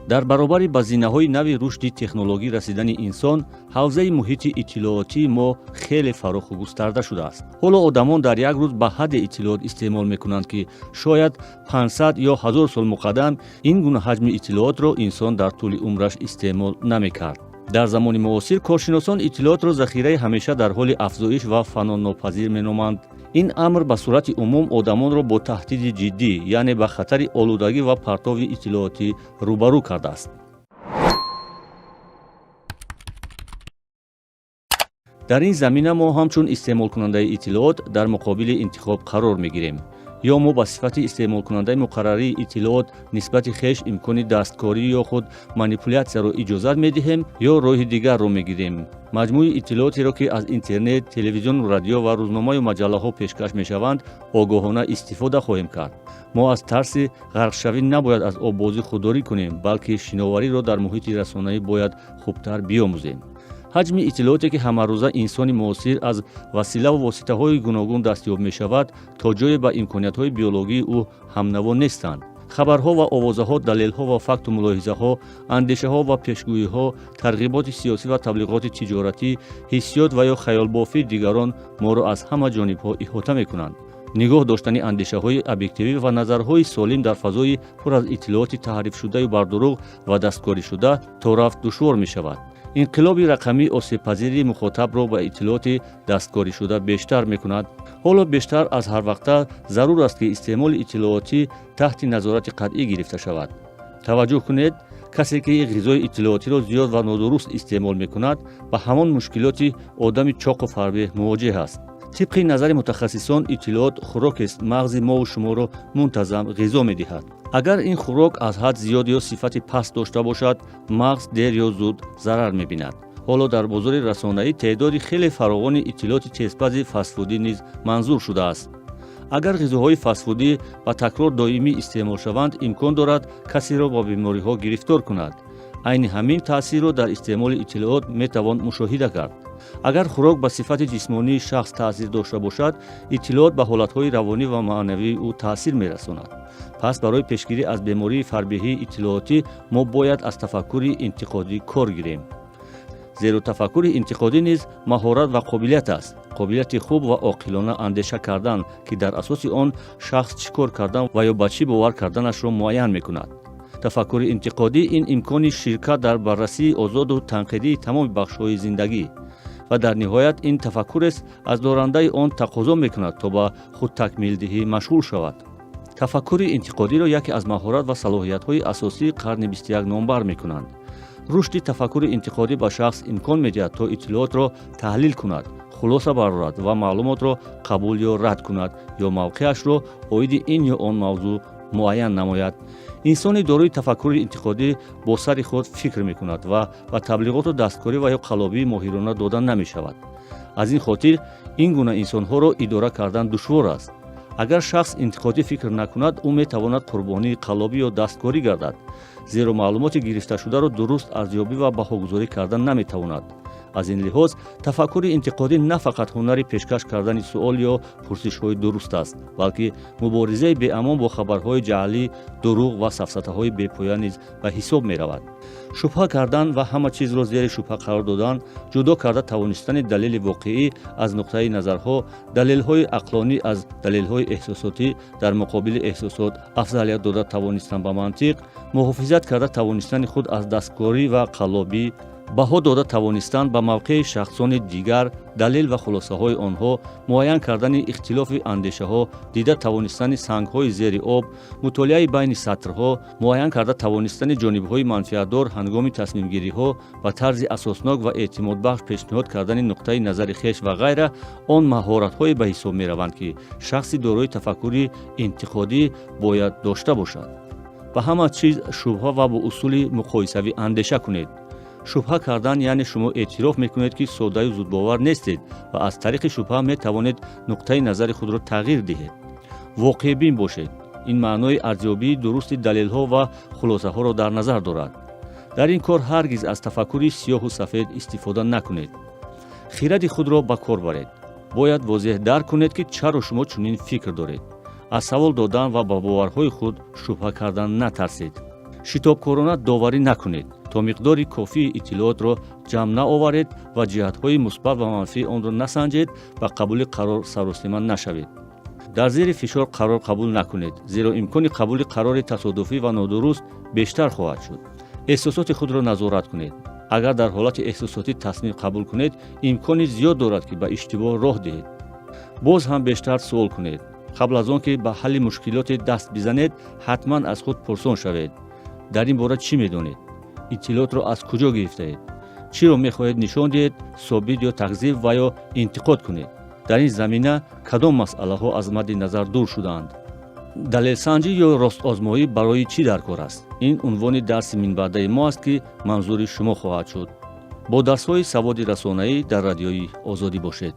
дар баробари ба зинаҳои нави рушди технологӣ расидани инсон, ҳавзаи муҳити иттилоотии мо хеле фароху густарда шудааст. ҳоло одамон дар як рӯз ба ҳадде иттилоот истеъмол мекунанд, ки шояд 500 ё 1000 сол муқаддам ин гуна ҳаҷми иттилоотро инсон дар тӯли умраш истеъмол намекард. дар замони муосир коршиносон иттилоотро захираи ҳамеша дар ҳоли афзоиш ва фаноннопазир меноманд. ин амр ба сурати умум одамонро бо таҳдиди ҷиддӣ, яъне ба хатари олудагӣ ва партови иттилоотӣ рӯбарӯ кардааст. дар ин замина мо ҳамчун истеъмолкунандаи иттилоот дар муқобили интихоб қарор мегирем. ё мо ба сифати истеъмолкунандаи муқаррарии иттилоот нисбати хеш имкони дасткорӣ ё худ манипулятсияро иҷозат медиҳем, ё роҳи дигарро мегирем. маҷмӯи иттилоотеро, ки аз интернет, телевизиону радио ва рӯзномаю маҷаллаҳо пешкаш мешаванд, огоҳона истифода хоҳем кард. мо аз тарси ғарқшавӣ набояд аз оббозӣ худдорӣ кунем, балки шиновариро дар муҳити расонавӣ бояд хубтар биомӯзем. ҳаҷми иттилооте, ки ҳамарӯза инсони муосир аз василаву воситаҳои гуногун дастёб мешавад, то ҷое ба имкониятҳои биологии ӯ ҳамнаво нестанд. хабарҳо ва овозаҳо, далелҳо ва факту мулоҳизаҳо, андешаҳо ва пешгӯиҳо, тарғиботи сиёсӣ ва таблиғоти тиҷоратӣ, ҳиссиёт ва ё хаёлбофии дигарон моро аз ҳама ҷонибҳо иҳота мекунанд. нигоҳ доштани андешаҳои объективӣ ва назарҳои солим дар фазои пур аз иттилооти таҳрифшудаю бардуруғ ва дасткоришуда то рафт душвор мешавад. инқилоби рақамӣ осебпазири мухотобро ба иттилооти дасткоришуда бештар мекунад. ҳоло бештар аз ҳарвақта зарур аст, ки истеъмоли иттилоотӣ таҳти назорати қатъӣ гирифта шавад. таваҷҷӯҳ кунед, касе ки ғизои иттилоотиро зиёд ва нодуруст истеъмол мекунад, ба ҳамон мушкилоти одами чоқу фарбеҳ мувоҷеҳ аст. тибқи назари мутахассисон, иттилоот хӯрокест мағзи мову шуморо мунтазам ғизо медиҳад. агар ин хӯрок аз ҳад зиёд ё сифати паст дошта бошад, мағз дер ё зуд зарар мебинад. ҳоло дар бозори расонаӣ теъдоди хеле фаровони иттилооти тезпази фастфудӣ низ манзур шудааст. агар ғизоҳои фастфудӣ ба такрор доимӣ истеъмол шаванд, имкон дорад касеро ба бемориҳо гирифтор кунад. айни ҳамин таъсирро дар истеъмоли иттилоот метавон мушоҳида кард. агар хӯрок ба сифати ҷисмонии шахс таъсир дошта бошад, иттилоот ба ҳолатҳои равонӣ ва маънавии ӯ таъсир мерасонад. пас барои пешгирӣ аз бемории фарбеҳии иттилоотӣ мо бояд аз тафаккури интиқодӣ кор гирем. зеро тафаккури интиқодӣ низ маҳорат ва қобилият аст. қобилияти хуб ва оқилона андеша кардан, ки дар асоси он шахс чӣ кор кардан ва ё ба чӣ бовар карданашро муайян мекунад. тафаккури интиқодӣ ин имкони ширкат дар баррасии озоду танқидии тамоми бахшҳои зиндагӣ ва дар ниҳоят ин тафаккурест аз дорандаи он тақозо мекунад, то ба худтакмилдиҳӣ машғул шавад. тафаккури интиқодиро яке аз маҳорат ва салоҳиятҳои асосии қарни 21 номбар мекунанд. рушди тафаккури интиқодӣ ба шахс имкон медиҳад, то иттилоотро таҳлил кунад, хулоса барорад ва маълумотро қабул ё рад кунад, ё мавқеашро оиди ин ё он мавзӯъ муайян намояд. инсони дорои тафаккури интиқодӣ бо сари худ фикр мекунад ва ба таблиғоту дасткорӣ ва ё қалобии моҳирона дода намешавад. аз ин хотир ин гуна инсонҳоро идора кардан душвор аст. агар шахс интиқодӣ фикр накунад, ӯ метавонад қурбонии қалобӣ ё дасткорӣ гардад, зеро маълумоти гирифташударо дуруст арзёбӣ ва баҳогузорӣ кардан наметавонад. аз ин лиҳоз тафаккури интиқодӣ на фақат ҳунари пешкаш кардани суол ё пурсишҳои дуруст аст, балки муборизаи беамон бо хабарҳои ҷаълӣ, дурӯғ ва сафсатаҳои бепоя низ ба ҳисоб меравад. шубҳа кардан ва ҳама чизро зери шубҳа қарор додан, ҷудо карда тавонистани далели воқеӣ аз нуқтаи назарҳо, далелҳои ақлонӣ аз далелҳои эҳсосотӣ, дар муқобили эҳсосот афзалият дода тавонистан ба мантиқ, муҳофизат карда тавонистани худ аз дасткорӣ ва қаллобӣ, баҳо дода тавонистан ба мавқеи шахсони дигар, далел ва хулосаҳои онҳо, муайян кардани ихтилофи андешаҳо, дида тавонистани сангҳои зери об, мутолиаи байни сатрҳо, муайян карда тавонистани ҷонибҳои манфиатдор ҳангоми тасмимгириҳо ва тарзи асоснок ва эътимодбахш пешниҳод кардани нуқтаи назари хеш ва ғайра, он маҳоратҳое ба ҳисоб мераванд, ки шахси дорои тафаккури интиқодӣ бояд дошта бошад. ба ҳама чиз шубҳа ва бо усули муқоисавӣ андеша кунед. шубҳа кардан яъне шумо эътироф мекунед, ки соддаю зудбовар нестед ва аз тариқи шубҳа метавонед нуқтаи назари худро тағйир диҳед. воқеъбин бошед. ин маънои арзёбии дурусти далелҳо ва хулосаҳоро дар назар дорад. дар ин кор ҳаргиз аз тафаккури сиёҳу сафед истифода накунед. хиради худро ба кор баред. бояд возеҳ дарк кунед, ки чаро шумо чунин фикр доред. аз савол додан ва ба боварҳои худ шубҳа кардан натарсед. шитобкорона доварӣ накунед то миқдори кофии иттилоотро ҷамъ наоваред ва ҷиҳатҳои мусбат ва манфии онро насанҷед ва қабули қарор саросима нашавед. дар зери фишор қарор қабул накунед, зеро имкони қабули қарори тасодуфӣ ва нодуруст бештар хоҳад шуд. эҳсосоти худро назорат кунед. агар дар ҳолати эҳсосотӣ тасмим қабул кунед, имкони зиёд дорад ки ба иштибоҳ роҳ диҳед. боз ҳам бештар суол кунед. қабл аз он ки ба ҳалли мушкилоте даст бизанед, ҳатман аз худ пурсон шавед. дар ин бора чӣ медонед? иттилоотро аз куҷо гирифтаед? чиро мехоҳед нишон диҳед, собит ё такзиб ва ё интиқод кунед? дар ин замина кадом масъалаҳо аз мадди назар дур шудаанд? далелсанҷӣ ё ростозмоӣ барои чӣ дар кор аст? ин унвони дарси минбаъдаи мо аст ки манзури шумо хоҳад шуд. бо дарсҳои саводи расонаӣ дар радиои озодӣ бошед.